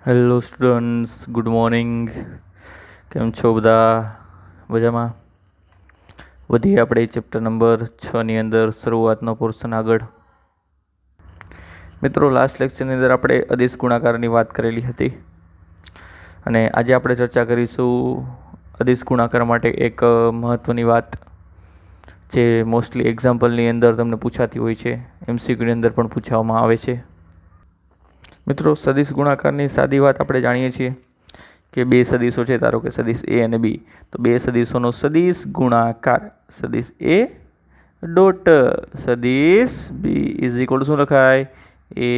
Hello students, good morning. કેમ છો બધા? મજામાં? વધીએ આપણે ચેપ્ટર નંબર 6ની અંદર શરૂઆતનો પોર્શન આગળ. મિત્રો, લાસ્ટ લેક્ચરની અંદર આપણે અદિશ ગુણાકારની વાત કરેલી હતી અને આજે આપણે ચર્ચા કરીશું અદિશ ગુણાકાર માટે એક મહત્ત્વની વાત જે મોસ્ટલી એક્ઝામ્પલની અંદર તમને પૂછાતી હોય છે, એમસીક્યુની અંદર પણ પૂછવામાં આવે છે. મિત્રો, સદિશ ગુણાકારની સાદી વાત આપણે જાણીએ છીએ કે બે સદિશો છે, ધારો કે સદિશ એ અને બી. તો બે સદિશોનો સદિશ ગુણાકાર સદિશ એ ડોટ સદિશ બી ઇઝ ઇક્વલ શું લખાય? એ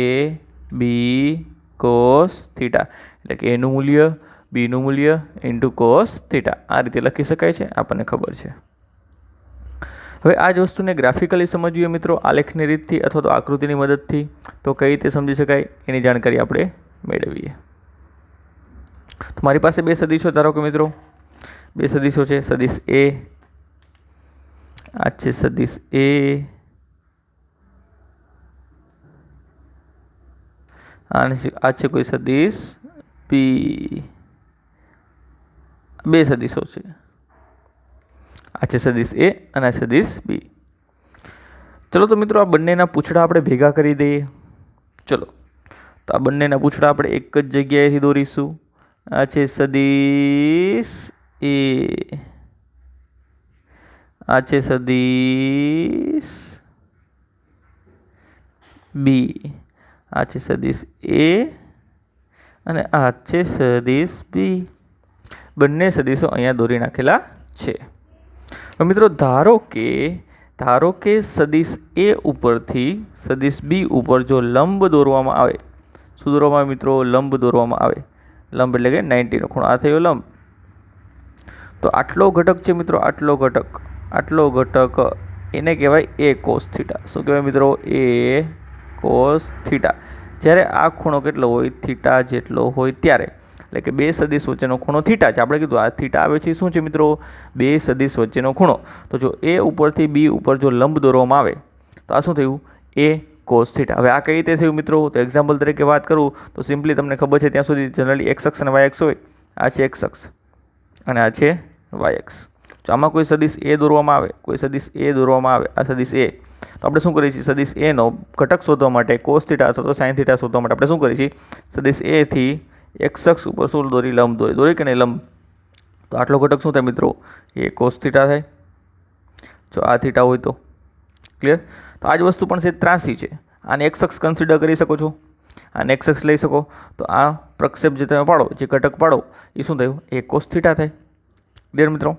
બી કોસ થીટા, એટલે કે એનું મૂલ્ય બીનું મૂલ્ય ઇન્ટુ કોસ થીટા, આ રીતે લખી શકાય છે, આપણને ખબર છે. હવે આ જ વસ્તુને ગ્રાફિકલી સમજીએ મિત્રો, આલેખની રીતથી અથવા તો આકૃતિની મદદથી, તો કઈ રીતે સમજી શકાય એની જાણકારી આપણે મેળવીએ. તો મારી પાસે બે સદિશો, ધારો કે મિત્રો બે સદિશો છે, સદિશ એ, આ છે સદિશ એ, આ છે કોઈ સદિશ બી. બે સદિશો છે, આ છે સદિશ એ અને આ સદિશ બી. ચલો તો મિત્રો, આ બંનેના પૂંછડા આપણે ભેગા કરી દઈએ. ચલો તો આ બંનેના પૂંછડા આપણે એક જ જગ્યાએથી દોરીશું. આ છે સદિશ એ, આ છે સદિશ બી, આ છે સદિશ એ અને આ છે સદિશ બી. બંને સદિશો અહીંયા દોરી નાખેલા છે. મિત્રો, ધારો કે સદિશ એ ઉપરથી સદિશ બી ઉપર જો લંબ દોરવામાં આવે, શું દોરવામાં આવે મિત્રો? લંબ દોરવામાં આવે. લંબ એટલે કે 90નો ખૂણો, આ થયો લંબ. તો આટલો ઘટક છે મિત્રો, આટલો ઘટક એને કહેવાય એ કોસ થીટા. શું કહેવાય મિત્રો? એ કોસ થીટા. જ્યારે આ ખૂણો કેટલો હોય? થીટા જેટલો હોય ત્યારે. એટલે કે બે સદિશ વચ્ચેનો ખૂણો થીટા છે. આપણે કીધું આ થીટા આવે છે શું છે મિત્રો? બે સદિશ વચ્ચેનો ખૂણો. તો જો એ ઉપરથી બી ઉપર જો લંબ દોરવામાં આવે તો આ શું થયું? એ કોસ થીટા. હવે આ કઈ રીતે થયું મિત્રો? તો એક્ઝામ્પલ તરીકે વાત કરું તો સિમ્પલી તમને ખબર છે ત્યાં સુધી જનરલી એક્સ અક્ષ અને વાય અક્ષ હોય. આ છે એક્સ અક્ષ અને આ છે વાય અક્ષ. તો આમાં કોઈ સદિશ એ દોરવામાં આવે, આ સદિશ એ, તો આપણે શું કરીએ છીએ? સદિશ એનો ઘટક શોધવા માટે કોસ થીટા અથવા તો સાઇન થીટા શોધવા માટે આપણે શું કરીએ છીએ? સદિશ એથી એક્સ અક્ષ ઉપર શું દોરી કે નહીં? લંબ. તો આટલો ઘટક શું થાય મિત્રો? એ કોસ થીટા થાય. જો આ થીટા હોય તો ક્લિયર. તો આ જ વસ્તુ પણ છે, ત્રાસી છે. આને એક્સ અક્ષ કન્સિડર કરી શકો છો, આને એક્સ અક્ષ લઈ શકો. તો આ પ્રક્ષેપ જે તમે પાડો, જે ઘટક પાડો, એ શું થયું? એ કોસ થીટા થાય. ક્લિયર મિત્રો.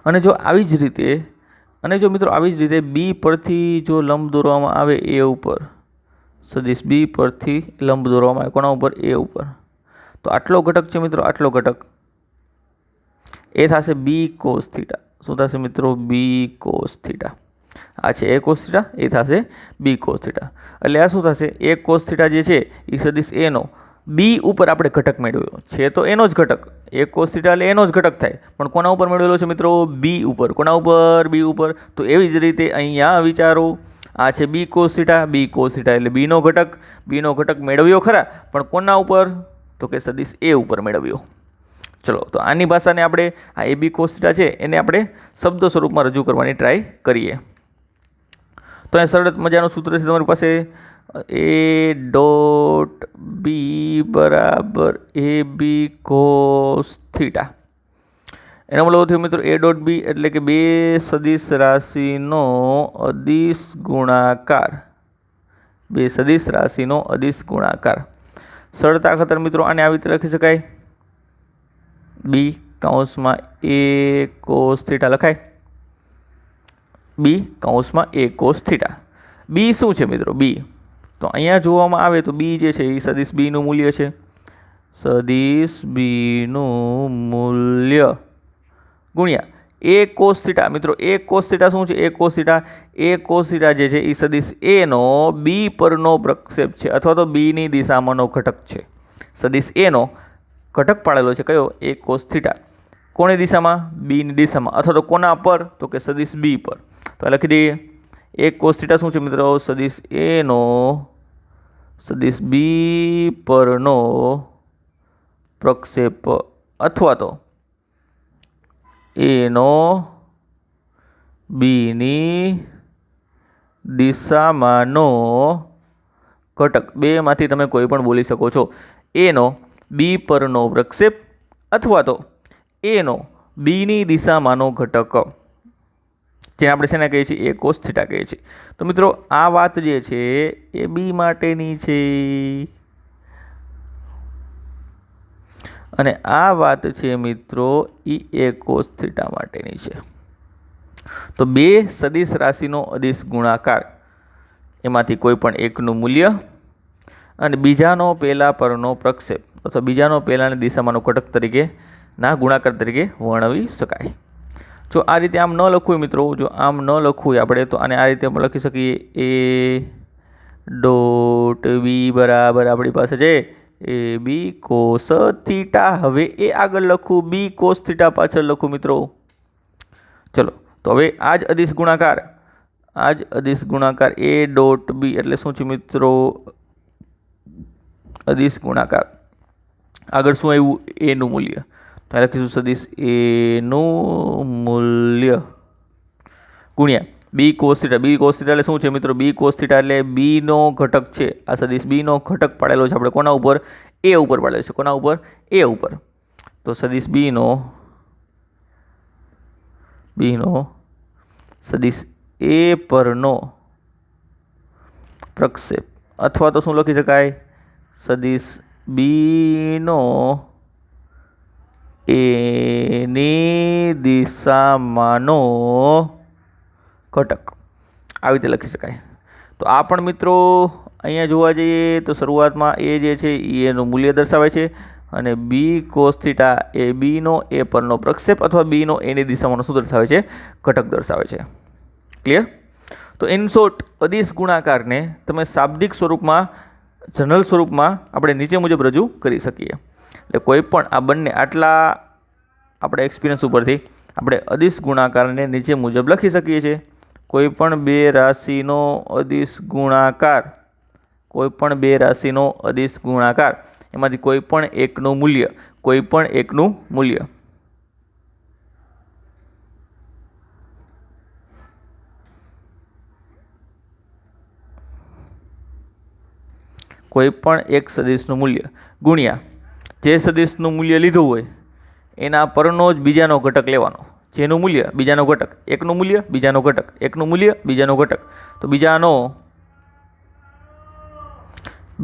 અને જો આવી જ રીતે બી પરથી જો લંબ દોરવામાં આવે એ ઉપર, સદિશ બી પરથી લંબ દોરવામાં આવે કોના ઉપર? એ ઉપર. તો આટલો ઘટક છે મિત્રો, આટલો ઘટક એ થશે બી કોસ થીટા. શું થશે મિત્રો? B cos theta. આ છે એ કોસ થીટા, એ થશે બી કોસ થીટા. એટલે આ શું થશે? એ કોસ થીટા જે છે એ સદિશ એનો બી ઉપર આપણે ઘટક મેળવ્યો છે, તો એનો જ ઘટક. એ કોસ થીટા એટલે એનો જ ઘટક થાય, પણ કોના ઉપર મેળવેલો છે મિત્રો? બી ઉપર. કોના ઉપર? બી ઉપર. તો એવી જ રીતે અહીંયા વિચારો, આ છે બી કોસ થીટા, એટલે બીનો ઘટક મેળવ્યો ખરા, પણ કોના ઉપર? તો કે સદિશ એ ઉપર મેળવ્યો. ચલો તો આની ભાષાને આપણે, આ એ બી કોસ થીટા છે એને આપણે શબ્દ સ્વરૂપમાં રજૂ કરવાની ટ્રાય કરીએ. તો અહીં સરળ મજાનું સૂત્ર છે તમારી પાસે, એ ડોટ બી બરાબર એ બી કોસ થીટા. એનો મતલબ થયો મિત્રો એ ડોટ બી એટલે કે બે સદિશ રાશિનો અદિશ ગુણાકાર. સરળતા ખાતર મિત્રો આને આવી રીતે લખી શકાય, બી કૌંસમાં એ કોસ થીટા લખાય. બી કૌંસમાં એ કોસ થીટા. બી શું છે મિત્રો? બી તો અહીંયા જોવામાં આવે તો બી જે છે એ સદિશ બીનું મૂલ્ય છે. સદિશ બીનું મૂલ્ય ગુણ્યા એ કોસ થીટા. મિત્રો એ કોસ થીટા શું છે? એ કોસ થીટા જે છે એ સદિશ એનો બી પરનો પ્રક્ષેપ છે અથવા તો બીની દિશામાંનો ઘટક છે. સદિશ એનો ઘટક પાડેલો છે કયો? એ કોસ થીટા. કોની દિશામાં? બીની દિશામાં. અથવા તો કોના પર? તો કે સદિશ બી પર. તો લખી દઈએ એક કોસ થીટા શું છે મિત્રો? સદિશ એનો સદિશ બી પરનો પ્રક્ષેપ અથવા તો એનો બીની દિશામાંનો ઘટક, બેમાંથી તમે કોઈ પણ બોલી શકો છો. એનો બી પરનો પ્રક્ષેપ અથવા તો એનો બીની દિશામાંનો ઘટક, જે આપણે શેને કહીએ છીએ? એ કોસ થીટા કહીએ છીએ. તો મિત્રો આ વાત જે છે એ બી માટેની છે અને આ વાત છે મિત્રો એ કોસ થીટા માટેની છે. તો બે સદિશ રાશિનો અદિશ ગુણાકાર, એમાંથી કોઈ પણ એકનું મૂલ્ય અને બીજાનો પહેલા પરનો પ્રક્ષેપ અથવા બીજાનો પહેલાની દિશામાંનો ઘટક તરીકે ના ગુણાકાર તરીકે વર્ણવી શકાય. જો આ રીતે આમ ન લખવું હોય મિત્રો, જો આમ ન લખવું હોય આપણે, તો આને આ રીતે લખી શકીએ. એ ડોટ બી બરાબર આપણી પાસે છે એ બી કોસ થીટા. હવે એ આગળ લખું, બી કોસ થીટા પાછળ લખું મિત્રો. ચલો, તો હવે આ જ અદિશ ગુણાકાર એ ડોટ બી એટલે શું છે મિત્રો? અદિશ ગુણાકાર. આગળ શું આવ્યું? એનું મૂલ્ય. તો લખીશું સદિશ એનું મૂલ્ય ગુણ્યા B cos theta. B cos theta એટલે શું છે મિત્રો? બી કોસ થીટા એટલે બીનો ઘટક છે. આ સદિશ બીનો ઘટક પાડેલો છે આપણે કોના ઉપર? એ ઉપર પાડેલો છે. કોના ઉપર? એ ઉપર. તો સદિશ બીનો સદિશ એ પરનો પ્રક્ષેપ અથવા તો શું લખી શકાય? સદિશ બીનો એની દિશામાંનો ઘટક, આવી રીતે લખી શકાય. તો આ પણ મિત્રો અહીંયા જોવા જઈએ તો શરૂઆતમાં એ જે છે એ એનું મૂલ્ય દર્શાવે છે અને બી કોસ થીટા એ બીનો એ પરનો પ્રક્ષેપ અથવા બીનો એની દિશામાંનો શું દર્શાવે છે? ઘટક દર્શાવે છે. ક્લિયર? તો ઇન શોર્ટ, અદિશ ગુણાકારને તમે શાબ્દિક સ્વરૂપમાં, જનરલ સ્વરૂપમાં આપણે નીચે મુજબ રજૂ કરી શકીએ. એટલે કોઈ પણ આ બંને આટલા આપણે એક્સપિરિયન્સ ઉપરથી આપણે અદિશ ગુણાકારને નીચે મુજબ લખી શકીએ છીએ. કોઈ પણ બે રાશિનો અદિશ ગુણાકાર, કોઈ પણ બે રાશિનો અદિશ ગુણાકાર, એમાંથી કોઈ પણ એકનું મૂલ્ય, કોઈ પણ એકનું મૂલ્ય કોઈ પણ એક સદિશનું મૂલ્ય ગુણ્યા જે સદિશનું મૂલ્ય લીધું હોય એના પરનો જ બીજાનો ઘટક લેવાનો. જેનું મૂલ્ય બીજાનો ઘટક, એકનું મૂલ્ય બીજાનો ઘટક, એકનું મૂલ્ય બીજાનો ઘટક. તો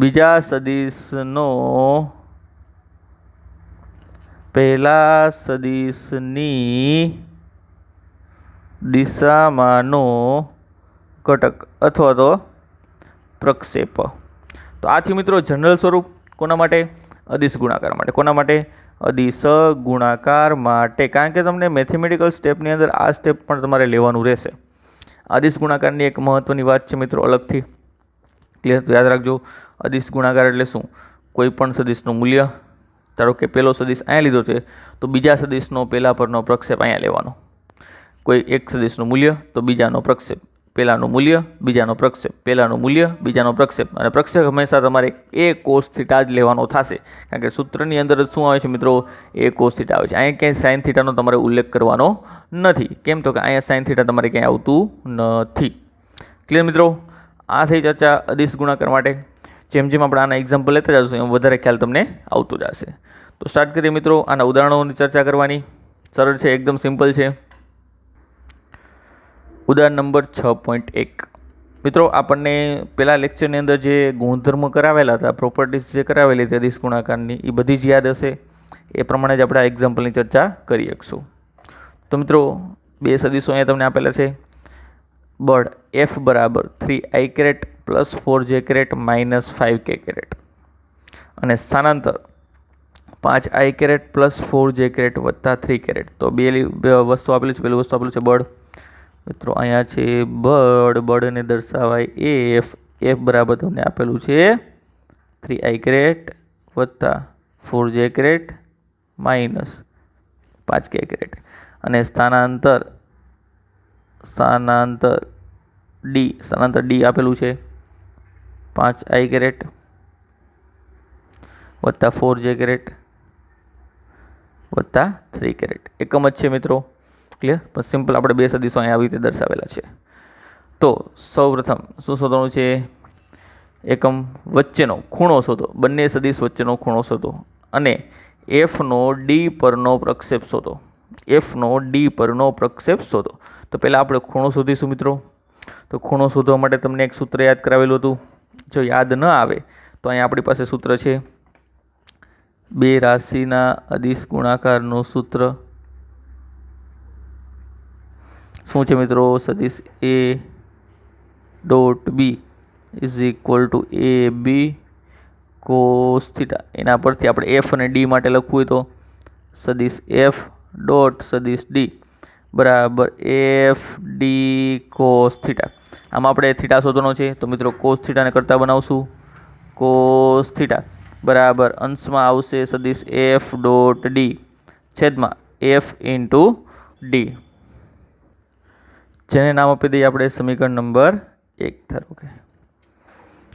બીજા સદિશનો પહેલા સદિશની દિશામાંનો ઘટક અથવા તો પ્રક્ષેપ. તો આથી મિત્રો જનરલ સ્વરૂપ કોના માટે? અદિશ ગુણાકાર માટે. કોના માટે? અદિશ ગુણાકાર માટે. કારણ કે તમને મેથેમેટિકલ સ્ટેપની અંદર આ સ્ટેપ પણ તમારે લેવાનું રહેશે. અદિશ ગુણાકારની એક મહત્વની વાત છે મિત્રો અલગથી. ક્લિયર? તો યાદ રાખજો, અદિશ ગુણાકાર એટલે શું? કોઈ પણ સદિશનું મૂલ્ય, ધારો કે પહેલો સદિશ અહીંયા લીધો છે તો બીજા સદિશનો પહેલા પરનો પ્રક્ષેપ અહીંયા લેવાનો. કોઈ એક સદિશનું મૂલ્ય તો બીજાનો પ્રક્ષેપ, પહેલાનું મૂલ્ય બીજાનો પ્રક્ષેપ, પહેલાનું મૂલ્ય બીજાનો પ્રક્ષેપ. અને પ્રક્ષેપ હંમેશા તમારે એ કોસ થીટા જ લેવાનો થશે, કારણ કે સૂત્રની અંદર જ શું આવે છે મિત્રો? એ કોસ થીટા આવે છે. અહીંયા ક્યાંય સાઇન થીટાનો તમારે ઉલ્લેખ કરવાનો નથી. કેમ? તો કે અહીંયા સાઇન થીટા તમારે ક્યાંય આવતું નથી. ક્લિયર મિત્રો? આ થઈ ચર્ચા અદિશ ગુણાકાર માટે. જેમ જેમ આપણે આના એક્ઝામ્પલ લેતા જશું એમ વધારે ખ્યાલ તમને આવતો જશે. તો સ્ટાર્ટ કરીએ મિત્રો આના ઉદાહરણોની ચર્ચા કરવાની. સરળ છે, એકદમ સિમ્પલ છે. ઉદાહરણ નંબર 6.1. મિત્રો આપણને પહેલા લેક્ચરની અંદર જે ગુણધર્મ કરાવેલા હતા, પ્રોપર્ટીઝ જે કરાવેલી હતી અદિશ ગુણાકારની, એ બધી જ યાદ હશે. એ પ્રમાણે જ આપણે આ એક્ઝામ્પલની ચર્ચા કરી શકશું. તો મિત્રો બે સદિશો અહીંયા તમને આપેલા છે. બળ F બરાબર 3i caret plus 4j caret minus 5k caret અને સ્થાનાંતર 5i caret plus 4j caret વત્તા 3 કેરેટ. તો બે વસ્તુ આપેલી છે. પહેલી વસ્તુ આપેલું છે બળ. મિત્રો અહીંયા છે બળ. બળને દર્શાવાય એફ. એફ બરાબર તમને આપેલું છે 3i કેરેટ વત્તા 4j caret minus 5k caret અને સ્થાનાંતર ડી આપેલું છે 5i કેરેટ વત્તા 4j કેરેટ વત્તા 3 કેરેટ. એકમ જ છે મિત્રો. ક્લિયર? પણ સિમ્પલ આપણે બે સદીશો અહીંયા આવી રીતે દર્શાવેલા છે. તો સૌપ્રથમ શું શોધવાનું છે? એકમ વચ્ચેનો ખૂણો શોધો. બંને સદીશ વચ્ચેનો ખૂણો શોધો અને એફનો ડી પરનો પ્રક્ષેપ શોધો. એફનો ડી પરનો પ્રક્ષેપ શોધો. તો પહેલાં આપણે ખૂણો શોધીશું મિત્રો. તો ખૂણો શોધવા માટે તમને એક સૂત્ર યાદ કરાવેલું હતું. જો યાદ ન આવે તો અહીંયા આપણી પાસે સૂત્ર છે, બે રાશિના અદિશ ગુણાકારનું સૂત્ર. શું છે મિત્રો? સદિશ A dot B is equal to A B cos theta. એના પરથી આપણે એફ અને ડી માટે લખવું હોય તો સદિશ એફ ડોટ સદિશ ડી બરાબર એફ ડી કોસ થીટા. આમાં આપણે થીટા શોધવાનો છે. તો મિત્રો કોસ થીટાને કરતા બનાવશું. કોસ થીટા બરાબર અંશમાં આવશે સદિશ એફ ડોટ ડી છેદમાં એફ ઇન્ટુ ડી, જેને નામ આપી દઈએ આપણે સમીકરણ નંબર 1. ધારો કે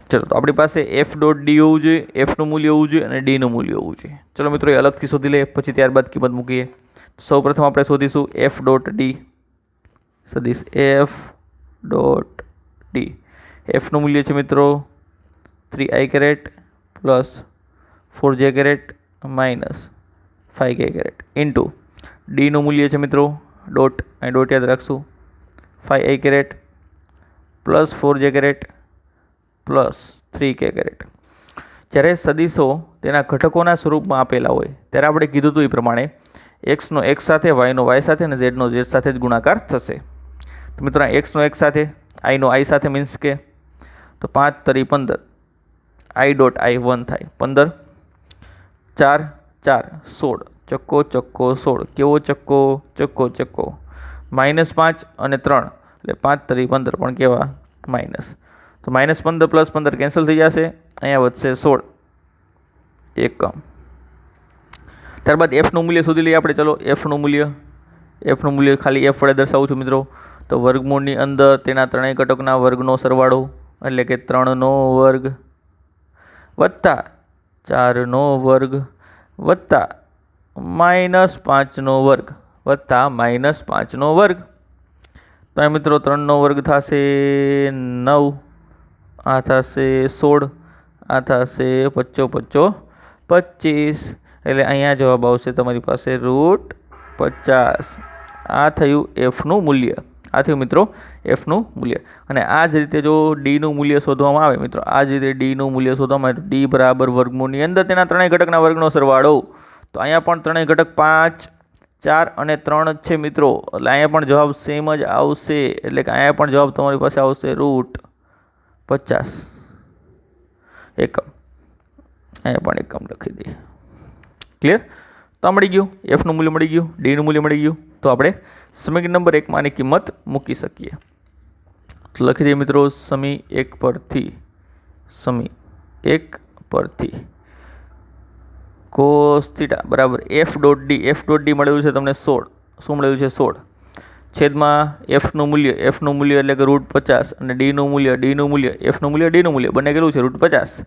ચલો, તો આપણી પાસે એફ ડોટ ડી હોવું જોઈએ, એફનું મૂલ્ય હોવું જોઈએ અને ડીનું મૂલ્ય હોવું જોઈએ. ચલો મિત્રો, એ અલગથી શોધી લઈએ, પછી ત્યારબાદ કિંમત મૂકીએ. સૌ પ્રથમ આપણે શોધીશું એફ ડોટ ડી સદિશ એફ ડોટ ડી. એફનું મૂલ્ય છે મિત્રો 3i caret plus 4j caret minus 5k caret into ડીનું મૂલ્ય છે મિત્રો ડોટ, અહીં ડોટ યાદ રાખશું, 5i caret plus 4j caret plus 3k caret. જ્યારે સદીશો તેના ઘટકોના સ્વરૂપમાં આપેલા હોય ત્યારે આપણે કીધું હતું એ પ્રમાણે એક્સનો એક્સ સાથે, વાયનો વાય સાથે અને ઝેડનો ઝેડ સાથે જ ગુણાકાર થશે. તો મિત્રો એક્સનો એક્સ સાથે, આઈનો આઈ સાથે મીન્સ કે તો 5 તરી 15, આઈ ડોટ આઈ 1 થાય 15, 4 4 16, ચક્કો ચક્કો 16. કેવો ચક્કો? ચક્કો ચક્કો. -5 અને 3 એટલે 5 તરી 15 પણ કેવા? માઇનસ. તો -15 + 15 કેન્સલ થઈ જશે, અહીંયા વધશે 16 એકમ. ત્યારબાદ એફનું મૂલ્ય શોધી લઈએ આપણે. ચલો, એફનું મૂલ્ય ખાલી એફ વડે દર્શાવું છું મિત્રો. તો વર્ગમૂળની અંદર તેના ત્રણેય ઘટકના વર્ગનો સરવાળો એટલે કે 3નો વર્ગ વત્તા 4નો વર્ગ વત્તા -5નો વર્ગ વત્તા -5નો વર્ગ. તો અહીં મિત્રો 3નો વર્ગ થશે 9, આ થશે 16, આ થશે 55 25, એટલે અહીંયા જવાબ આવશે તમારી પાસે √50. આ થયું એફનું મૂલ્ય. આ થયું મિત્રો એફનું મૂલ્ય. અને આ જ રીતે જો ડીનું મૂલ્ય શોધવામાં આવે મિત્રો, આ જ રીતે ડીનું મૂલ્ય શોધવામાં આવે, ડી બરાબર વર્ગમૂળની અંદર તેના ત્રણેય ઘટકના વર્ગનો સરવાળો. તો અહીંયા પણ ત્રણેય ઘટક 5, 4 અને 3 જ છે મિત્રો, એટલે અહીંયા પણ જવાબ સેમ જ આવશે. એટલે કે અહીંયા પણ જવાબ તમારી પાસે આવશે √50 એકમ. અહીંયા પણ એકમ લખી દઈએ. ક્લિયર? તો મળી ગયું, એફનું મૂલ્ય મળી ગયું, ડીનું મૂલ્ય મળી ગયું. તો આપણે સમીકરણ નંબર 1માં આની કિંમત મૂકી શકીએ. તો લખી દઈએ મિત્રો, સમી 1 પરથી કોસ થીટા બરાબર એફ ડોટ ડી મળ્યું છે તમને 16. શું મળ્યું છે? 16 છેદમાં એફનું મૂલ્ય એટલે કે √50 અને ડીનું મૂલ્ય એફનું મૂલ્ય ડીનું મૂલ્ય બંને કેટલું છે? √50.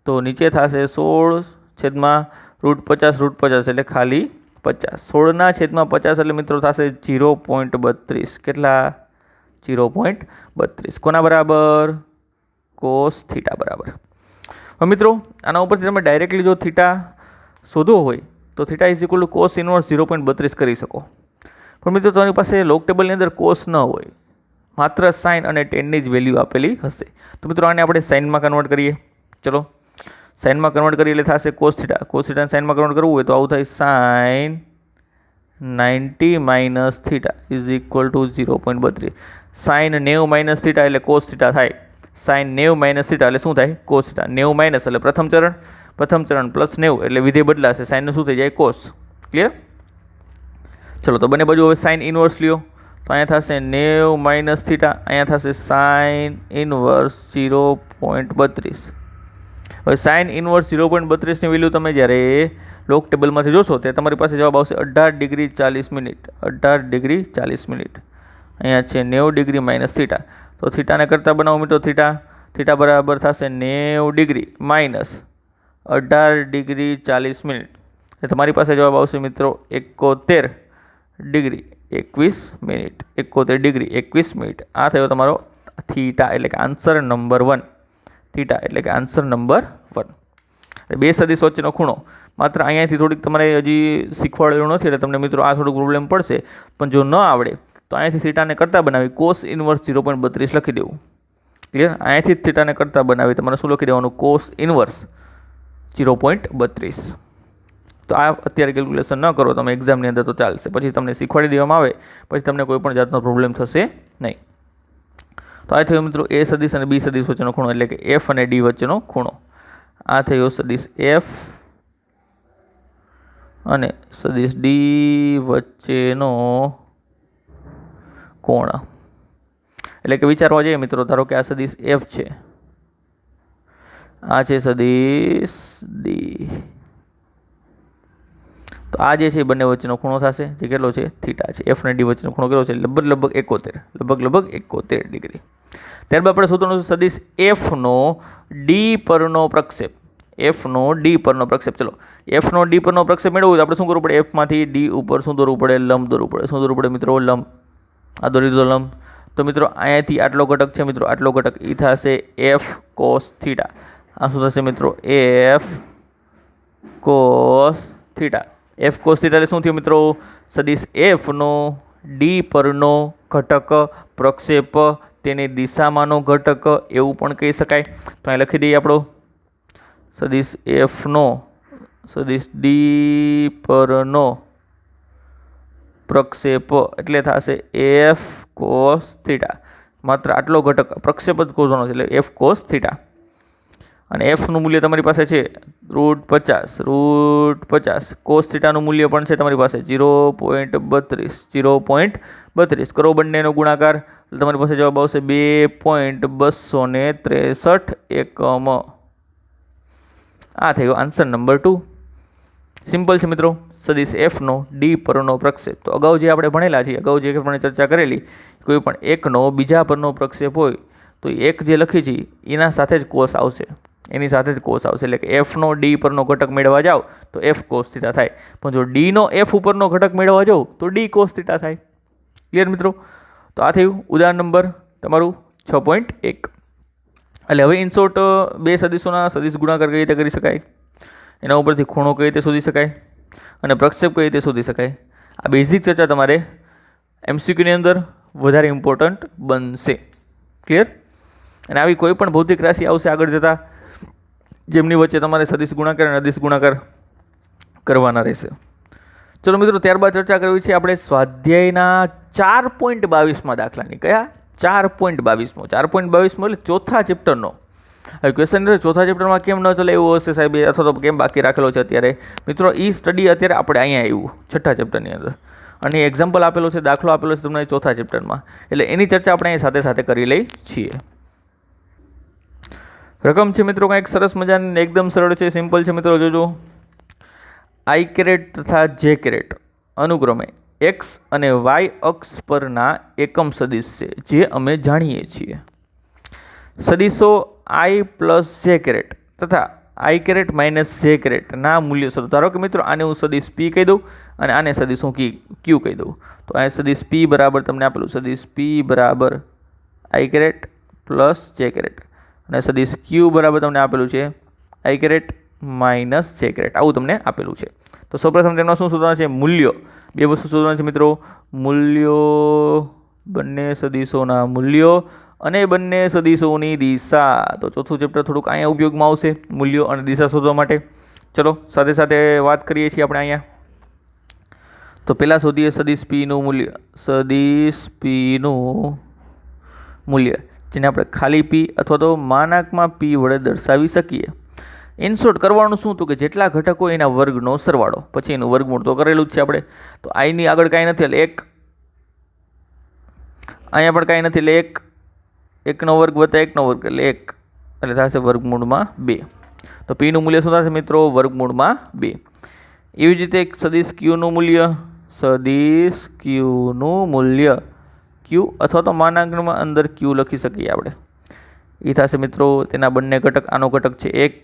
તો નીચે થશે 16 છેદમાં √50 એટલે ખાલી 50. 16ના છેદમાં 50 એટલે મિત્રો થશે 0.32. કેટલા? 0.32. કોના બરાબર? કોસ થીટા બરાબર. હવે મિત્રો આના ઉપરથી તમે ડાયરેક્ટલી જો થીટા શોધવો હોય તો theta is equal two cos inverse 0.32 કરી શકો. પણ મિત્રો તમારી પાસે લોગ ટેબલની અંદર કોસ ન હોય, માત્ર સાઇન અને ટેનની જ વેલ્યુ આપેલી હશે. તો મિત્રો આને આપણે સાઇનમાં કન્વર્ટ કરીએ. ચલો, સાઇનમાં કન્વર્ટ કરીએ એટલે થશે કોસ થીટા. કોસ થીટાને સાઇનમાં કન્વર્ટ કરવું હોય તો આવું થાય, sine 90 - theta is equal to 0.32. Sine 90 - theta એટલે કોસ થીટા થાય. સાઇન 90 - થીટા એટલે શું થાય? Cos theta. 90 એટલે પ્રથમ ચરણ પ્લસ 90 એટલે વિધેય બદલાશે, સાઇનનું શું થઈ જાય? કોસ. ક્લિયર? ચલો, તો બંને બાજુ હવે સાઇન ઇનવર્સ લ્યો. તો અહીંયા થશે 90 - થીટા, અહીંયા થશે સાઇન ઇનવર્સ 0.32. હવે સાઇન ઇનવર્સ 0.32ની વેલ્યુ તમે જ્યારે લોગ ટેબલમાંથી જોશો ત્યારે તમારી પાસે જવાબ આવશે 18 ડિગ્રી 40 મિનિટ. 18 degree 40 minute. અહીંયા છે 90 ડિગ્રી - થીટા. તો થીટાને કરતાં બનાવો મિત્રો, થીટા બરાબર થશે 90 ડિગ્રી માઇનસ 18 ડિગ્રી 40 મિનિટ. તમારી પાસે જવાબ આવશે મિત્રો 71 ડિગ્રી 21 મિનિટ. 71 degree 21 minute. આ થયો તમારો થીટા, એટલે કે આન્સર નંબર 1. થીટા એટલે કે આન્સર નંબર 1. બે સદીશ વચ્ચેનો ખૂણો માત્ર અહીંયાથી થોડીક તમારે હજી શીખવાડેલું નથી, એટલે તમને મિત્રો આ થોડુંક પ્રોબ્લેમ પડશે. પણ જો ન આવડે તો અહીંયાથી થીટાને કરતા બનાવી કોસ ઇન્વર્સ 0.32 લખી દેવું. ક્લિયર? અહીંયાથી થીટાને કરતા બનાવી તમારે શું લખી દેવાનું? Cos inverse 0.32. તો આ અત્યારે કેલ્ક્યુલેશન ન કરો તમે એક્ઝામની અંદર તો ચાલશે. પછી તમને શીખવાડી દેવામાં આવે પછી તમને કોઈ પણ જાતનો પ્રોબ્લેમ થશે નહીં. તો આ થયો મિત્રો એ સદીશ અને બી સદીશ વચ્ચેનો ખૂણો, એટલે કે એફ અને ડી વચ્ચેનો ખૂણો. આ થયો સદીશ એફ અને સદીશ ડી વચ્ચેનો કોણ. એટલે કે વિચારવા જઈએ મિત્રો, ધારો કે આ સદીશ એફ છે, આ છે સદીશ ડી, તો આ જે છે બંને વચ્ચેનો ખૂણો થશે, જે કેટલો છે? થીટા છે. એફ અને ડી વચ્ચેનો ખૂણો કેટલો છે? લગભગ 71 ડિગ્રી. ત્યારબાદ આપણે શોધવાનું છે સદીશ એફનો ડી પરનો પ્રક્ષેપ. એફનો ડી પરનો પ્રક્ષેપ. ચલો, એફનો ડી પરનો પ્રક્ષેપ મેળવવું તો આપણે શું કરવું પડે? એફમાંથી ડી ઉપર શું દોરવું પડે? લંબ દોરવું પડે. શું દોરવું પડે મિત્રો? લંબ. આ દોરી દીધો લંબ. તો મિત્રો અહીંયાથી આટલો ઘટક છે મિત્રો, આટલો ઘટક એ થશે એફ કોસ થીટા. આ શું થશે મિત્રો? F cos theta. F cos theta એટલે શું થયું મિત્રો? સદીશ એફનો ડી પરનો ઘટક પ્રક્ષેપ તેની દિશામાંનો ઘટક એવું પણ કહી શકાય. તો અહીં લખી દઈએ આપણો સદીશ એફનો સદીશ ડી પરનો પ્રક્ષેપ એટલે થશે એફ કોસ થીટા. માત્ર આટલો ઘટક પ્રક્ષેપ જ શોધવાનો છે, એટલે એફ કોસ થીટા. અને એફનું મૂલ્ય તમારી પાસે છે √50. કોસ થીટાનું મૂલ્ય પણ છે તમારી પાસે 0.32. કરો બંનેનો ગુણાકાર, તમારી પાસે જવાબ આવશે 2.263 એકમ. આ થયો આન્સર નંબર 2. સિમ્પલ છે મિત્રો, સદીશ એફનો ડી પરનો પ્રક્ષેપ. તો અગાઉ જે આપણે ભણેલા છીએ, અગાઉ જે આપણે ચર્ચા કરેલી, કોઈ પણ એકનો બીજા પરનો પ્રક્ષેપ હોય તો એક જે લખી છે એના સાથે જ કોસ આવશે, એની સાથે જ કોસ આવશે. એટલે કે એફનો ડી પરનો ઘટક મેળવવા જાઓ તો એફ કોસ થીટા થાય, પણ જો ડીનો એફ ઉપરનો ઘટક મેળવવા જાઓ તો ડી કોસ થીટા થાય. ક્લિયર મિત્રો? તો આ થયું ઉદાહરણ નંબર તમારું 6.1. એટલે હવે ઇનશોર્ટ બે સદીશોના સદીશ ગુણાકાર કઈ રીતે કરી શકાય, એના ઉપરથી ખૂણો કઈ રીતે શોધી શકાય અને પ્રક્ષેપ કઈ રીતે શોધી શકાય, આ બેઝિક ચર્ચા તમારે MCQની અંદર વધારે ઇમ્પોર્ટન્ટ બનશે. ક્લિયર? અને આવી કોઈ પણ ભૌતિક રાશિ આવશે આગળ જતાં જેમની વચ્ચે તમારે સદીશ ગુણાકાર અને અદિશ ગુણાકાર કરવાના રહેશે. ચલો મિત્રો, ત્યારબાદ ચર્ચા કરવી છે આપણે સ્વાધ્યાયના 4.22માં દાખલાની. કયા? 4.22મો. 4.22મો એટલે ચોથા ચેપ્ટરનો. હવે ક્વેશ્ચન છે ચોથા ચેપ્ટરમાં કેમ ન ચલે એવું હશે સાહેબ, અથવા તો કેમ બાકી રાખેલો છે અત્યારે. મિત્રો એ સ્ટડી અત્યારે આપણે અહીંયા આવ્યું છઠ્ઠા ચેપ્ટરની અંદર, અને એક્ઝામ્પલ આપેલો છે, દાખલો આપેલો છે તમને ચોથા ચેપ્ટરમાં, એટલે એની ચર્ચા આપણે અહીં સાથે સાથે કરી લઈ છીએ. રકમ છે મિત્રો કંઈક સરસ મજાની, એકદમ સરળ છે, સિમ્પલ છે મિત્રો. જોજો, આઈ કેરેટ તથા જે કેરેટ અનુક્રમે એક્સ અને વાય અક્ષ પરના એકમ સદીશ છે જે અમે જાણીએ છીએ. સદીશો આઈ પ્લસ જે કેરેટ તથા આઈ કેરેટ માઇનસ જે કેરેટના મૂલ્ય શોધો. ધારો કે મિત્રો આને હું સદીશ પી કહી દઉં અને આને સદીશ હું ક્યુ કહી દઉં. તો આ સદીશ પી બરાબર તમને આપેલું સદીશ પી બરાબર આઈ કેરેટ પ્લસ જે કેરેટ, અને સદીશ ક્યુ બરાબર તમને આપેલું છે આઈ કેરેટ માઇનસ જે કેરેટ, આવું તમને આપેલું છે. તો સૌપ્રથમ તેમના શું શોધવાના છે? મૂલ્યો. બે વસ્તુ શોધવાના છે મિત્રો, મૂલ્યો, બંને સદીશોના મૂલ્યો અને બંને સદીશોની દિશા. તો ચોથું ચેપ્ટર થોડુંક અહીંયા ઉપયોગમાં આવશે મૂલ્યો અને દિશા શોધવા માટે. ચલો સાથે સાથે વાત કરીએ છીએ આપણે અહીંયા. તો પહેલાં શોધીએ સદીશ પીનું મૂલ્ય. સદીશ પીનું મૂલ્ય જેને આપણે ખાલી પી અથવા તો માનાંકમાં પી વડે દર્શાવી શકીએ. ઇનશોર્ટ કરવાનું શું? તો કે જેટલા ઘટકો એના વર્ગનો સરવાળો, પછી એનું વર્ગમૂળ તો કરેલું જ છે આપણે. તો આઈની આગળ કાંઈ નથી એટલે 1, અહીંયા પણ કાંઈ નથી એટલે 1, 1નો વર્ગ વત્તા 1નો વર્ગ એટલે 1, એટલે થશે વર્ગમૂળમાં 2. તો પીનું મૂલ્ય શું થશે મિત્રો? વર્ગમૂળમાં 2. એવી જ રીતે એક સદીશ ક્યુનું મૂલ્ય, સદીશ ક્યુનું મૂલ્ય ક્યુ અથવા તો માનાંકમાં અંદર ક્યુ લખી શકીએ આપણે. એ થશે મિત્રો તેના બંને ઘટક, આનો ઘટક છે 1,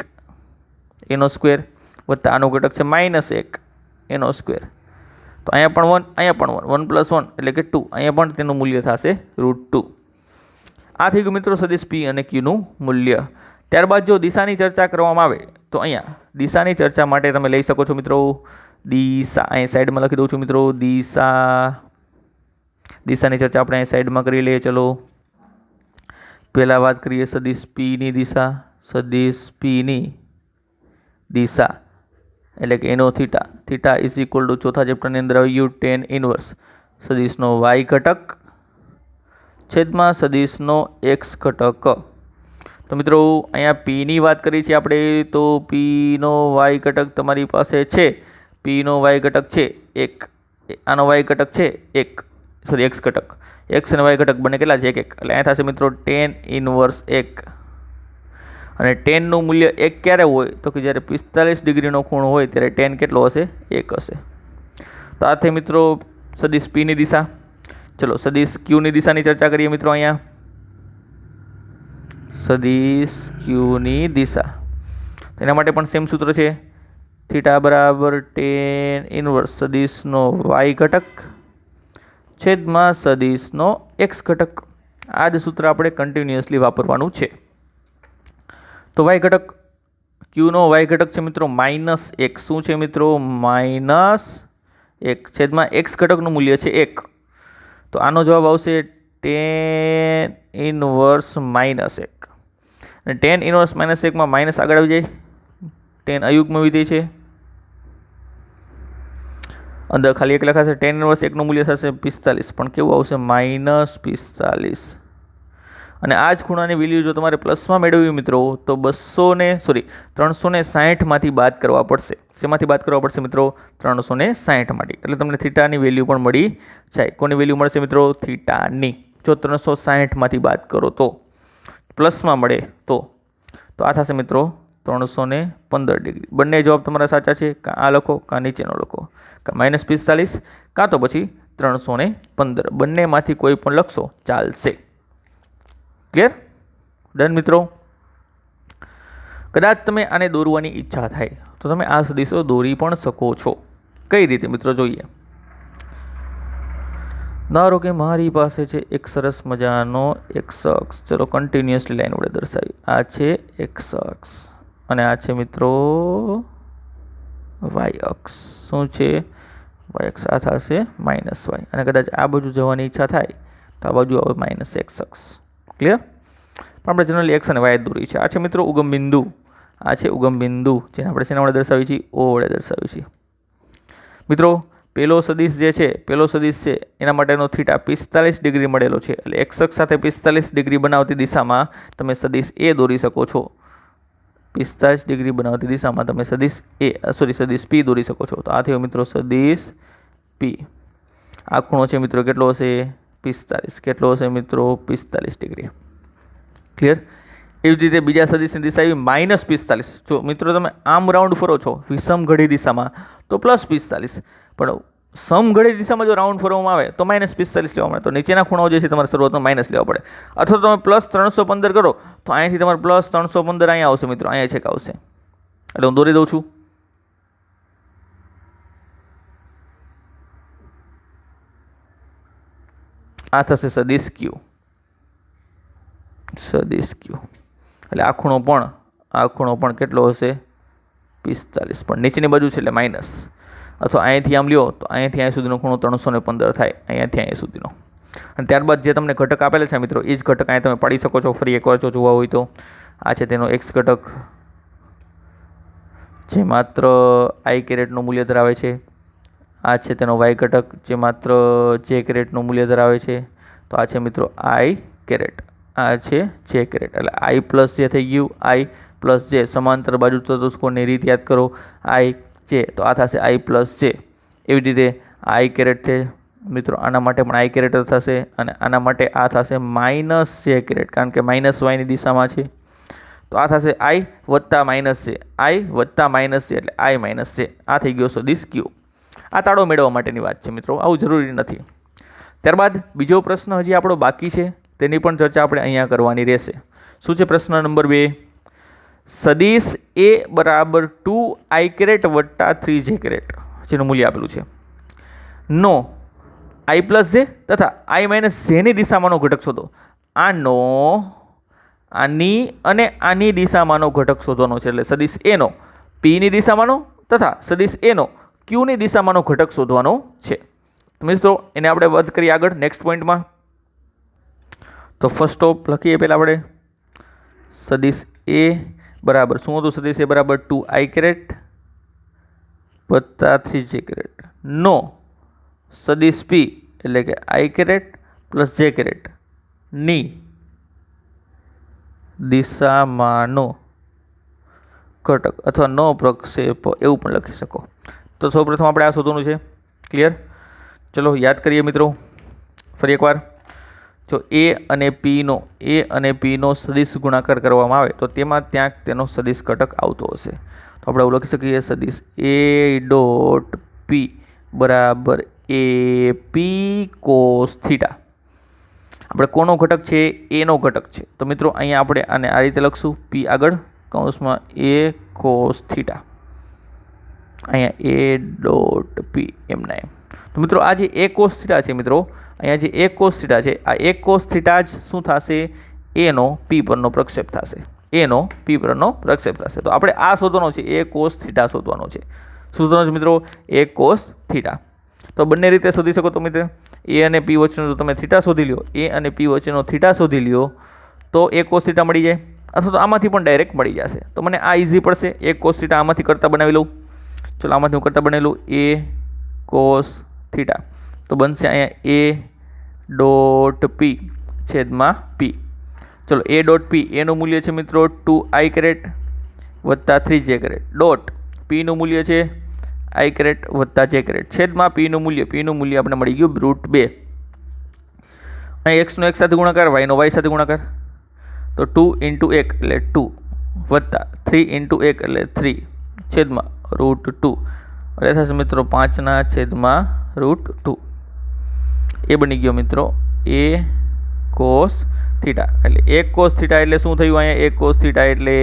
એનો સ્ક્વેર વત્તા આનો ઘટક છે -1 એનો સ્ક્વેર. તો અહીંયા પણ 1, અહીંયા પણ 1, 1 + 1 એટલે કે 2. અહીંયા પણ તેનું મૂલ્ય થશે √2. આ થઈ ગયું મિત્રો સદિશ P અને Qનું મૂલ્ય. ત્યારબાદ જો દિશાની ચર્ચા કરવામાં આવે તો અહીંયા દિશાની ચર્ચા માટે તમે લઈ શકો છો મિત્રો દિશા. અહીં સાઈડમાં લખી દઉં છું મિત્રો દિશાની ચર્ચા આપણે અહીં સાઈડમાં કરી લઈએ. ચલો પહેલાં વાત કરીએ સદિશ Pની દિશા. સદિશ Pની દિશા એટલે કે એનો theta. Theta is equal two ચોથા ચેપ્ટરની અંદર આવ્યું tan ઇનવર્સ સદિશનો y ઘટક છેદમાં સદિશનો x ઘટક. તો મિત્રો અહીંયા Pની વાત કરી છે આપણે, તો Pનો y ઘટક તમારી પાસે છે. Pનો y ઘટક છે 1, આનો y ઘટક છે 1, સોરી x ઘટક. x અને y ઘટક બંને કેટલા છે 1, 1. એટલે અહીંયા થશે મિત્રો tan ઇનવર્સ 1. અને ટેનનું મૂલ્ય 1 ક્યારે હોય તો કે જ્યારે 45 ડિગ્રીનો ખૂણો હોય ત્યારે tan કેટલો હશે 1 હશે. તો આ થઈ મિત્રો સદિશ Pની દિશા. ચલો સદિશ Qની દિશાની ચર્ચા કરીએ મિત્રો. અહીંયા સદિશ Qની દિશા તેના માટે પણ સેમ સૂત્ર છે. થીટા બરાબર tan ઇનવર્સ સદિશનો y ઘટક છેદમાં સદિશનો x ઘટક. આ જ સૂત્ર આપણે કન્ટિન્યુઅસલી વાપરવાનું છે. તો y ઘટક Qનો y ઘટક છે મિત્રો -1. શું છે મિત્રો -1 છેદમાં x ઘટકનું મૂલ્ય છે 1. તો આનો જવાબ આવશે tan ઇનવર્સ -1. અને tan ઇનવર્સ -1 માં માઇનસ આગળ આવી જાય. tan અયુગ્મ વિધેય છે, અંદર ખાલી 1 લખાશે. tan ઇનવર્સ 1 નું મૂલ્ય થશે 45, પણ કેવું આવશે -45. અને આ જ ખૂણાની વેલ્યુ જો તમારે પ્લસમાં મેળવ્યું મિત્રો તો 360 માંથી બાદ કરવા પડશે. શેમાંથી બાદ કરવા પડશે મિત્રો? 360 માંથી. એટલે તમને થીટાની વેલ્યુ પણ મળી જાય. કોની વેલ્યુ મળશે મિત્રો? થીટાની. જો 360 માંથી બાદ કરો તો પ્લસમાં મળે તો આ થશે મિત્રો 315 ડિગ્રી. બંને જવાબ તમારા સાચા છે. કાં આ લખો કાં નીચેનો લખો, કાં -45 કાં તો પછી 315. બંનેમાંથી કોઈ પણ લખશો ચાલશે. ક્લિયર? ડન મિત્રો. કદાચ તમે આને દોરવાની ઈચ્છા થાય તો તમે આ સદિશો દોરી પણ શકો છો. કઈ રીતે મિત્રો? જોઈએ. ધારો કે મારી પાસે છે એક સરસ મજાનો x અક્ષ. ચલો કન્ટિન્યુઅસલી લાઈન વડે દર્શાવી. આ છે x અક્ષ અને આ છે મિત્રો y અક્ષ. શું છે? y અક્ષ. આ થશે -y. અને કદાચ આ બાજુ જવાની ઈચ્છા થાય તો આ બાજુ આવે -x અક્ષ. ક્લિયર? પણ આપણે જનરલી x અને y દોરી છે. આ છે મિત્રો ઉગમ બિંદુ. આ છે ઉગમ બિંદુ જેને આપણે શેના વડે દર્શાવી છીએ? O વડે દર્શાવી છીએ. મિત્રો પેલો સદિશ જે છે, પેલો સદિશ છે એના માટેનો થીટા 45 ડિગ્રી મળેલો છે. એટલે x અક્ષ સાથે 45 ડિગ્રી બનાવતી દિશામાં તમે સદિશ A દોરી શકો છો. 45 ડિગ્રી બનાવતી દિશામાં તમે સદિશ P દોરી શકો છો. તો આ થયો મિત્રો સદિશ P. આ ખૂણો છે મિત્રો કેટલો હશે? 45. કેટલો હશે મિત્રો? 45 ડિગ્રી. ક્લિયર? એવી જ રીતે બીજા સદિશની દિશા એવી -45. જો મિત્રો તમે આમ રાઉન્ડ ફરો છો વિષમ ઘડી દિશામાં તો +45, પણ સમઘડી દિશામાં જો રાઉન્ડ ફરવામાં આવે તો -45 લેવા મળે. તો નીચેના ખૂણાઓ જે છે તમારે શરૂઆતમાં માઇનસ લેવા પડે. અથવા તમે +315 કરો તો અહીંયાથી તમારે +315 અહીંયા આવશે મિત્રો. અહીંયા છેક આવશે. એટલે હું દોરી દઉં છું. આ થશે સદિશ Q. સદિશ Q. એટલે આ ખૂણો પણ કેટલો હશે? 45. પણ નીચેની બાજુ છે એટલે માઇનસ. અથવા અહીંયાથી આમ લ્યો તો અહીંયાથી અહીંયા સુધીનો ખૂણો 315 થાય. અહીંયાથી અહીંયા સુધીનો. અને ત્યારબાદ જે તમને ઘટક આપેલા છે મિત્રો એ જ ઘટક અહીંયા તમે પાડી શકો છો. ફરી એકવાર જો જોવા હોય તો આ છે તેનો x ઘટક જે માત્ર i કેરેટનું મૂલ્ય ધરાવે છે. આ છે તેનો y ઘટક જે માત્ર j કેરેટનું મૂલ્ય ધરાવે છે. તો આ છે મિત્રો i કેરેટ. આ છે j કેરેટ. એટલે i + j થઈ ગયું. i + j સમાંતર બાજુ ચતુષ્કોણની રીત યાદ કરો. i j તો આ થશે i + j. એવી રીતે i કેરેટ છે મિત્રો. આના માટે પણ i કેરેટ થશે અને આના માટે આ થશે -j કેરેટ, કારણ કે -y ની દિશામાં છે. તો આ થશે i વત્તા -j. i વત્તા -j એટલે i - j. આ થઈ ગયો સદિશ Q. આ તાળો મેળવવા માટેની વાત છે મિત્રો. આવું જરૂરી નથી. ત્યારબાદ બીજો પ્રશ્ન હજી આપણો બાકી છે. તેની પણ ચર્ચા આપણે અહીંયા કરવાની રહેશે. શું છે પ્રશ્ન નંબર 2? સદિશ એ બરાબર 2i વત્તા 3j જેનું મૂલ્ય આપેલું છે નો i પ્લસ જે તથા i માઇનસ જેની દિશામાંનો ઘટક શોધો. આનો આની અને આની દિશામાંનો ઘટક શોધવાનો છે. એટલે સદિશ એનો પીની દિશામાંનો તથા સદિશ એનો ક્યુની દિશામાંનો ઘટક શોધવાનો છે. તો મિત્રો એને આપણે વધ કરીએ આગળ નેક્સ્ટ પોઈન્ટમાં. તો ફર્સ્ટ ઓફ લખીએ પહેલાં આપણે સદિશ એ બરાબર શું હતું? સદિશ એ બરાબર 2i વત્તા 3j નો સદિશ પી એટલે કે i પ્લસ j ની દિશામાંનો ઘટક અથવા નો પ્રક્ષેપ એવું પણ લખી શકો. તો સૌપ્રથમ આપણે આ શોધવાનું છે. ક્લિયર? ચલો યાદ કરીએ મિત્રો ફરી એકવાર. જો એ અને પીનો સદિશ ગુણાકાર કરવામાં આવે તો તેમાં ત્યાં તેનો સદિશ ઘટક આવતો હશે. તો આપણે એવું લખી શકીએ સદિશ એ ડોટ પી બરાબર એ પી કોસ થીટા. આપણે કોનો ઘટક છે? એનો ઘટક છે. તો મિત્રો અહીંયા આપણે આને આ રીતે લખશું પી આગળ કૌંસમાં એ કોસ થીટા, અહીંયા એ ડોટ પી એમના એમ. તો મિત્રો આ જે એ કોસ થીટા છે મિત્રો, અહીંયા જે એ કોસ થીટા છે આ એ કોસ થીટા જ શું થશે? એનો પી પરનો પ્રક્ષેપ થશે. એનો પી પરનો પ્રક્ષેપ થશે. તો આપણે આ શોધવાનો છે, એ કોસ થીટા શોધવાનો છે. શું શોધવાનો છે મિત્રો? એ કોસ થીટા. તો બંને રીતે શોધી શકો તો મિત્રો એ અને પી વચ્ચેનો જો તમે થીટા શોધી લ્યો, એ અને પી વચ્ચેનો થીટા શોધી લ્યો તો એ કોસ થીટા મળી જાય, અથવા તો આમાંથી પણ ડાયરેક્ટ મળી જશે. તો મને આ ઇઝી પડશે. એ કોસ થીટા આમાંથી કરતા બનાવી લઉં. ચલો આમાંથી હું કરતા બનાવી લઉં એ કોસ થીટા. તો બનશે અહીંયા એ ડોટ પી છેદમાં પી. ચલો એ ડોટ પી એનું મૂલ્ય છે મિત્રો 2i વત્તા 3j ડોટ પીનું મૂલ્ય છે i વત્તા j છેદમાં પીનું મૂલ્ય આપણે મળી ગયું √2. અહીં એક્સનો એક સાથે ગુણાકાર, વાયનો વાય સાથે ગુણાકાર. તો 2 × 1 એટલે 2 વત્તા 3 × 1 એટલે 3 છેદમાં √2 એટલે થશે મિત્રો 5/√2. એ બની ગયો મિત્રો એ કોસ થીટા. એટલે એ કોસ થીટા એટલે શું થયું? અહીંયા એ કોસ થીટા એટલે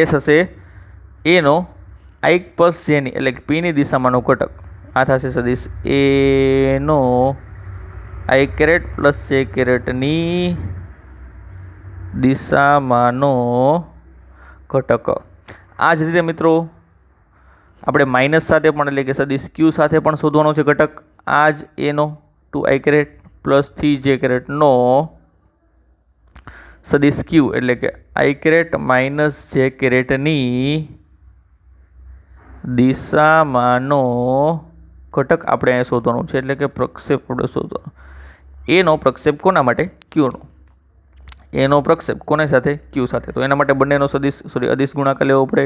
એ થશે એનો i પ્લસ જેની એટલે કે પીની દિશામાંનો ઘટક. આ થશે સદિશ એનો i પ્લસ j ની દિશામાંનો ઘટક. આ જ રીતે મિત્રો આપણે માઇનસ સાથે પણ એટલે કે સદિશ ક્યુ સાથે પણ શોધવાનો છે ઘટક. આ જ એનો 2i પ્લસ 3j નો સદિશ ક્યુ એટલે કે i માઇનસ j ની દિશામાંનો ઘટક આપણે અહીંયા શોધવાનું છે. એટલે કે પ્રક્ષેપ આપણે શોધવાનો. એનો પ્રક્ષેપ કોના માટે? ક્યુનો. એનો પ્રક્ષેપ કોને સાથે? ક્યુ સાથે. તો એના માટે બંનેનો અદિશ ગુણાકાર લેવો પડે.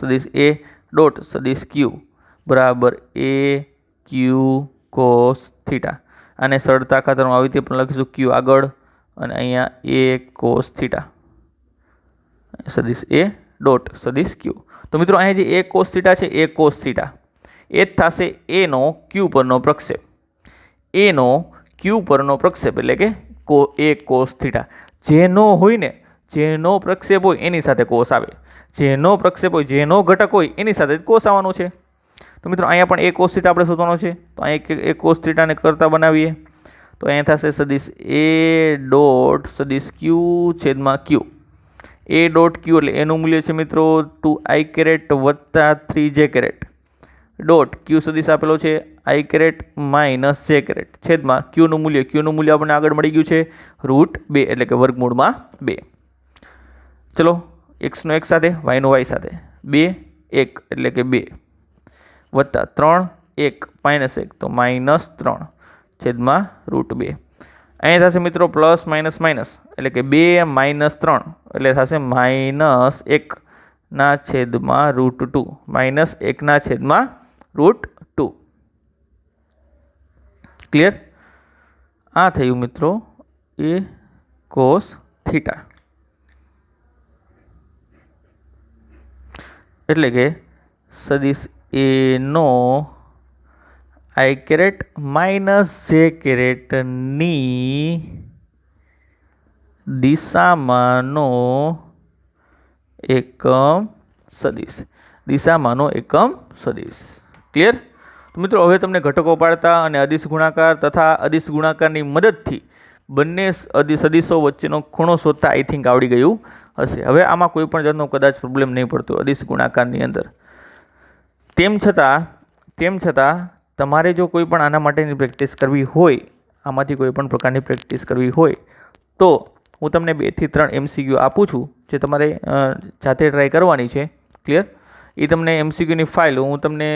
સદિશ એ ડોટ સદિશ ક્યુ બરાબર એ ક્યુ કોસ થીટા. અને સરળતા ખાતર હું આવી રીતે પણ લખીશું ક્યુ આગળ અને અહીંયા એ કોસ થીટા સદિશ એ ડોટ સદિશ ક્યુ. તો મિત્રો અહીંયા જે એ કોસ થીટા છે એ કોસ થીટા એ જ થશે એનો ક્યુ પરનો પ્રક્ષેપ. એનો ક્યુ પરનો પ્રક્ષેપ એટલે કે એ કોસ થીટા. જેનો હોય ને, જેનો પ્રક્ષેપ હોય એની સાથે કોસ આવે. જેનો પ્રક્ષેપ હોય, જેનો ઘટક હોય એની સાથે જ કોસ આવવાનો છે. તો મિત્રો અહીંયા પણ એ કોસ થીટા આપણે શોધવાનો છે. તો અહીંયા એ કોસ થીટાને કરતા બનાવીએ તો અહીંયા થશે સદિશ એ ડોટ સદિશ ક્યુ છેદમાં ક્યુ. એ ડોટ ક્યુ એટલે એનું મૂલ્ય છે મિત્રો 2i વત્તા 3j ડોટ ક્યુ સદિશ આપેલો છે i માઇનસ j છેદમાં ક્યુનું મૂલ્ય આપણને આગળ મળી ગયું છે √2 એટલે કે વર્ગમૂળમાં 2. ચલો એક્સનો એક સાથે, વાયનો વાય સાથે 2 1 એટલે કે 2 વત્તા 3 1 -1 તો -3 છેદમાં √2. અહીંયા થશે મિત્રો પ્લસ માઇનસ માઇનસ એટલે કે 2 - 3 એટલે થશે -1 ના છેદમાં √2 -1 ના છેદમાં √2. ક્લિયર? આ થયું મિત્રો એ કોસ થીટા. એટલે કે સદિશ એનો i માઇનસ j ની દિશામાંનો એકમ સદિશ. દિશામાંનો એકમ સદિશ. ક્લિયર? તો મિત્રો હવે તમને ઘટકો પાડતા અને અદિશ ગુણાકાર તથા અદિશ ગુણાકારની મદદથી બંને સદિશો વચ્ચેનો ખૂણો શોધતા આઈ થિંક આવડી ગયું હશે. હવે આમાં કોઈ પણ જાતનો કદાચ પ્રોબ્લેમ નહીં પડતો અદિશ ગુણાકારની અંદર. તેમ છતાં તમારે જો કોઈ પણ આના માટેની પ્રેક્ટિસ કરવી હોય, આમાંથી કોઈ પણ પ્રકારની પ્રેક્ટિસ કરવી હોય તો હું તમને 2 થી 3 MCQ આપું છું જે તમારે જાતે ટ્રાય કરવાની છે. ક્લિયર? એ તમને MCQની ફાઇલ હું તમને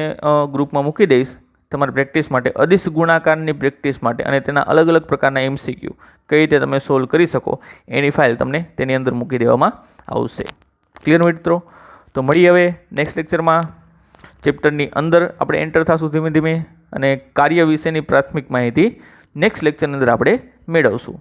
ગ્રુપમાં મૂકી દઈશ તમારી પ્રેક્ટિસ માટે, અદિશ ગુણાકારની પ્રેક્ટિસ માટે, અને તેના અલગ અલગ પ્રકારના MCQ કઈ રીતે તમે સોલ્વ કરી શકો એની ફાઇલ તમને તેની અંદર મૂકી દેવામાં આવશે. ક્લિયર મિત્રો? તો મળીએ હવે નેક્સ્ટ લેક્ચરમાં. ચેપ્ટરની અંદર આપણે એન્ટર થશું ધીમે ધીમે અને કાર્ય વિશેની પ્રાથમિક માહિતી નેક્સ્ટ લેક્ચરની અંદર આપણે મેળવશું.